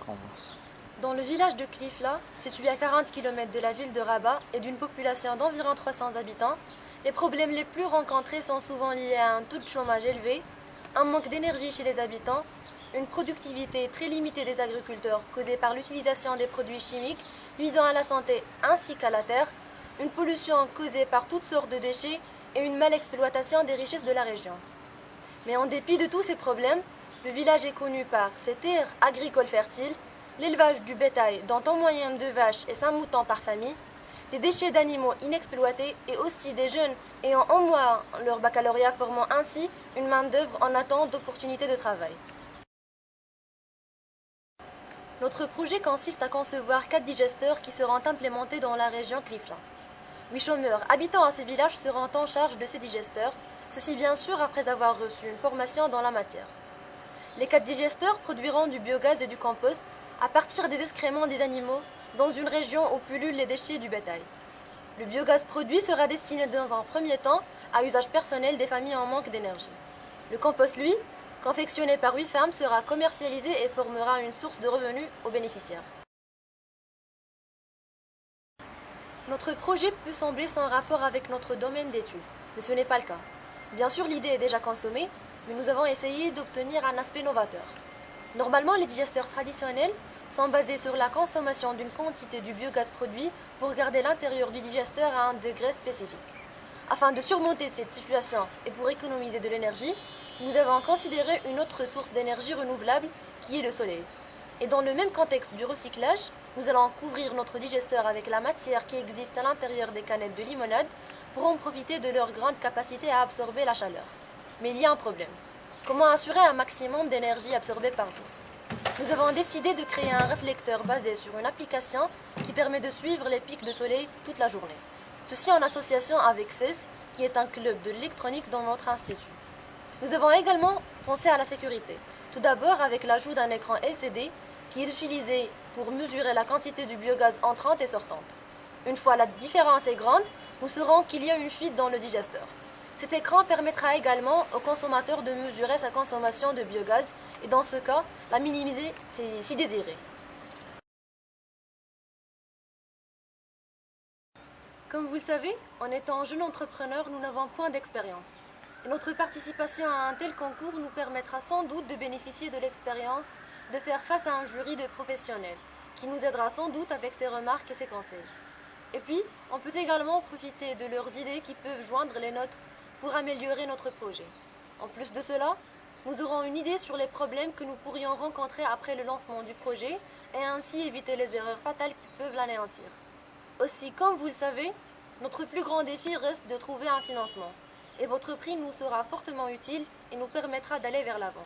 France. Dans le village de Klifla, situé à 40 km de la ville de Rabat et d'une population d'environ 300 habitants, les problèmes les plus rencontrés sont souvent liés à un taux de chômage élevé, un manque d'énergie chez les habitants, une productivité très limitée des agriculteurs causée par l'utilisation des produits chimiques nuisant à la santé ainsi qu'à la terre, une pollution causée par toutes sortes de déchets et une exploitation des richesses de la région. Mais en dépit de tous ces problèmes, le village est connu par ses terres agricoles fertiles, l'élevage du bétail dont en moyenne 2 vaches et 5 moutons par famille, des déchets d'animaux inexploités et aussi des jeunes ayant au moins leur baccalauréat formant ainsi une main-d'œuvre en attente d'opportunités de travail. Notre projet consiste à concevoir 4 digesteurs qui seront implémentés dans la région Klifla. 8 chômeurs habitant à ce village seront en charge de ces digesteurs, ceci bien sûr après avoir reçu une formation dans la matière. Les 4 digesteurs produiront du biogaz et du compost à partir des excréments des animaux dans une région où pullulent les déchets du bétail. Le biogaz produit sera destiné dans un premier temps à usage personnel des familles en manque d'énergie. Le compost, lui, confectionné par 8 fermes, sera commercialisé et formera une source de revenus aux bénéficiaires. Notre projet peut sembler sans rapport avec notre domaine d'études, mais ce n'est pas le cas. Bien sûr, l'idée est déjà consommée, mais nous avons essayé d'obtenir un aspect novateur. Normalement, les digesteurs traditionnels sont basés sur la consommation d'une quantité du biogaz produit pour garder l'intérieur du digesteur à un degré spécifique. Afin de surmonter cette situation et pour économiser de l'énergie, nous avons considéré une autre source d'énergie renouvelable qui est le soleil. Et dans le même contexte du recyclage, nous allons couvrir notre digesteur avec la matière qui existe à l'intérieur des canettes de limonade pour en profiter de leur grande capacité à absorber la chaleur. Mais il y a un problème. Comment assurer un maximum d'énergie absorbée par jour? Nous avons décidé de créer un réflecteur basé sur une application qui permet de suivre les pics de soleil toute la journée. Ceci en association avec CES, qui est un club de l'électronique dans notre institut. Nous avons également pensé à la sécurité. Tout d'abord avec l'ajout d'un écran LCD qui est utilisé pour mesurer la quantité du biogaz entrante et sortante. Une fois la différence est grande, nous saurons qu'il y a une fuite dans le digesteur. Cet écran permettra également au consommateur de mesurer sa consommation de biogaz et dans ce cas, la minimiser si désiré. Comme vous le savez, en étant jeune entrepreneur, nous n'avons point d'expérience. Et notre participation à un tel concours nous permettra sans doute de bénéficier de l'expérience de faire face à un jury de professionnels, qui nous aidera sans doute avec ses remarques et ses conseils. Et puis, on peut également profiter de leurs idées qui peuvent joindre les nôtres pour améliorer notre projet. En plus de cela, nous aurons une idée sur les problèmes que nous pourrions rencontrer après le lancement du projet et ainsi éviter les erreurs fatales qui peuvent l'anéantir. Aussi, comme vous le savez, notre plus grand défi reste de trouver un financement. Et votre prix nous sera fortement utile et nous permettra d'aller vers l'avant.